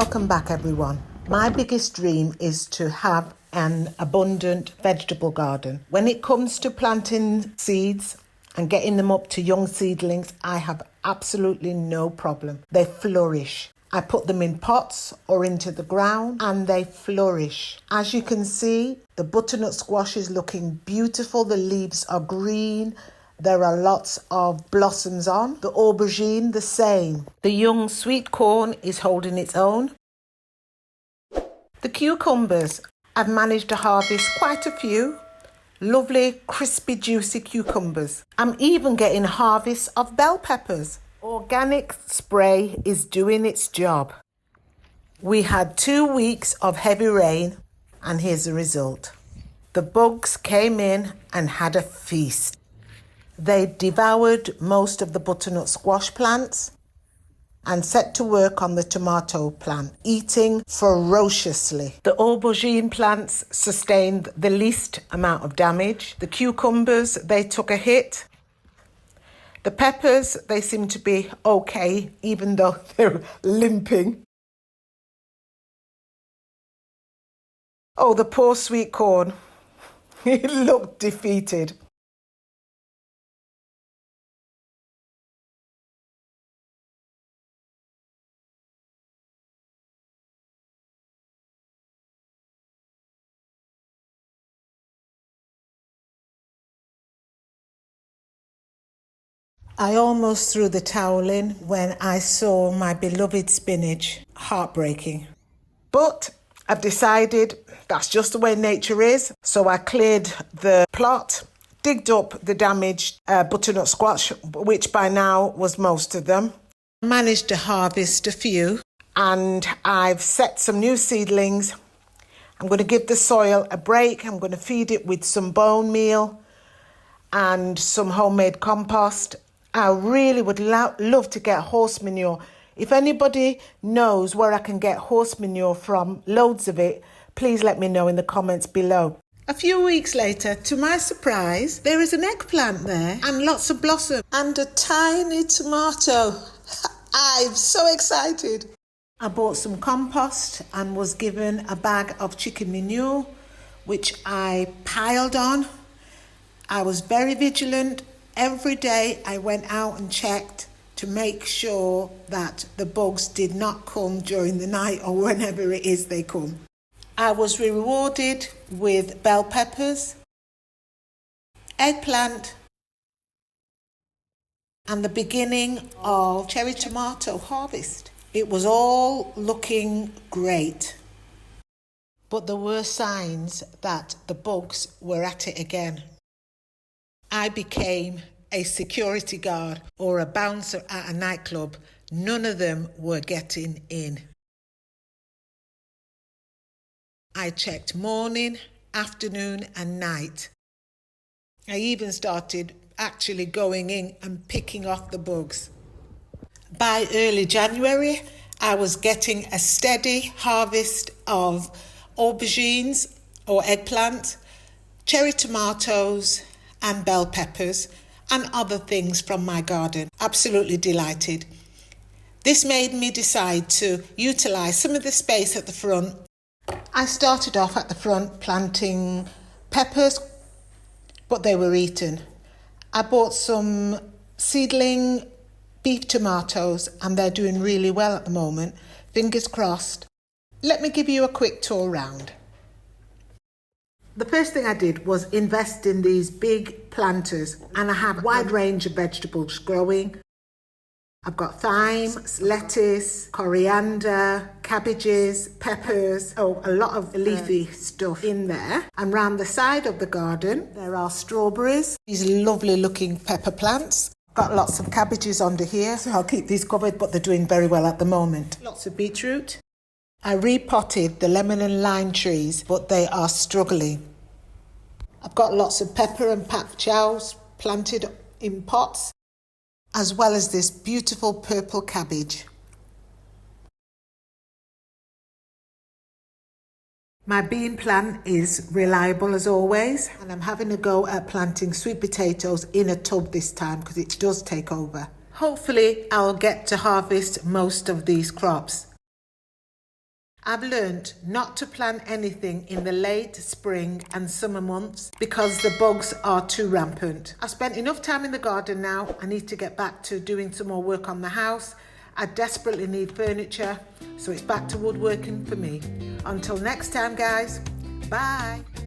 welcome back everyone. My biggest dream is to have an abundant vegetable garden. When it comes to planting seeds and getting them up to young seedlings, I have absolutely no problem. They flourish. I put them in pots or into the ground and they flourish. As you can see, the butternut squash is looking beautiful. The leaves are green. There are lots of blossoms on. The aubergine, the same. The young sweet corn is holding its own. The cucumbers, I've managed to harvest quite a few. Lovely, crispy, juicy cucumbers. I'm even getting harvests of bell peppers. Organic spray is doing its job. We had 2 weeks of heavy rain and here's the result. The bugs came in and had a feast. They devoured most of the butternut squash plants and set to work on the tomato plant, eating ferociously. The aubergine plants sustained the least amount of damage. The cucumbers, they took a hit. The peppers, they seem to be okay, even though they're limping. Oh, the poor sweet corn. It looked defeated. I almost threw the towel in when I saw my beloved spinach. Heartbreaking. But I've decided that's just the way nature is. So I cleared the plot, digged up the damaged butternut squash, which by now was most of them. I managed to harvest a few and I've set some new seedlings. I'm going to give the soil a break. I'm going to feed it with some bone meal and some homemade compost. I really would love to get horse manure. If anybody knows where I can get horse manure from, loads of it, please let me know in the comments below. A few weeks later, to my surprise, there is an eggplant there and lots of blossom and a tiny tomato. I'm so excited. I bought some compost and was given a bag of chicken manure, which I piled on. I was very vigilant. Every day I went out and checked to make sure that the bugs did not come during the night or whenever it is they come. I was rewarded with bell peppers, eggplant, and the beginning of cherry tomato harvest. It was all looking great. But there were signs that the bugs were at it again. I became a security guard or a bouncer at a nightclub. None of them were getting in. I checked morning, afternoon and night. I even started actually going in and picking off the bugs. By early January, I was getting a steady harvest of aubergines or eggplant, cherry tomatoes and bell peppers and other things from my garden. Absolutely delighted. This made me decide to utilise some of the space at the front. I started off at the front planting peppers, but they were eaten. I bought some seedling beef tomatoes and they're doing really well at the moment. Fingers crossed. Let me give you a quick tour round. The first thing I did was invest in these big planters and I have a wide range of vegetables growing. I've got thyme, lettuce, coriander, cabbages, peppers, a lot of leafy stuff in there. And round the side of the garden, there are strawberries, these lovely looking pepper plants. Got lots of cabbages under here, so I'll keep these covered, but they're doing very well at the moment. Lots of beetroot. I repotted the lemon and lime trees, but they are struggling. I've got lots of pepper and pak chows planted in pots, as well as this beautiful purple cabbage. My bean plant is reliable as always, and I'm having a go at planting sweet potatoes in a tub this time because it does take over. Hopefully I'll get to harvest most of these crops. I've learnt not to plant anything in the late spring and summer months because the bugs are too rampant. I've spent enough time in the garden now. I need to get back to doing some more work on the house. I desperately need furniture, so it's back to woodworking for me. Until next time, guys, bye.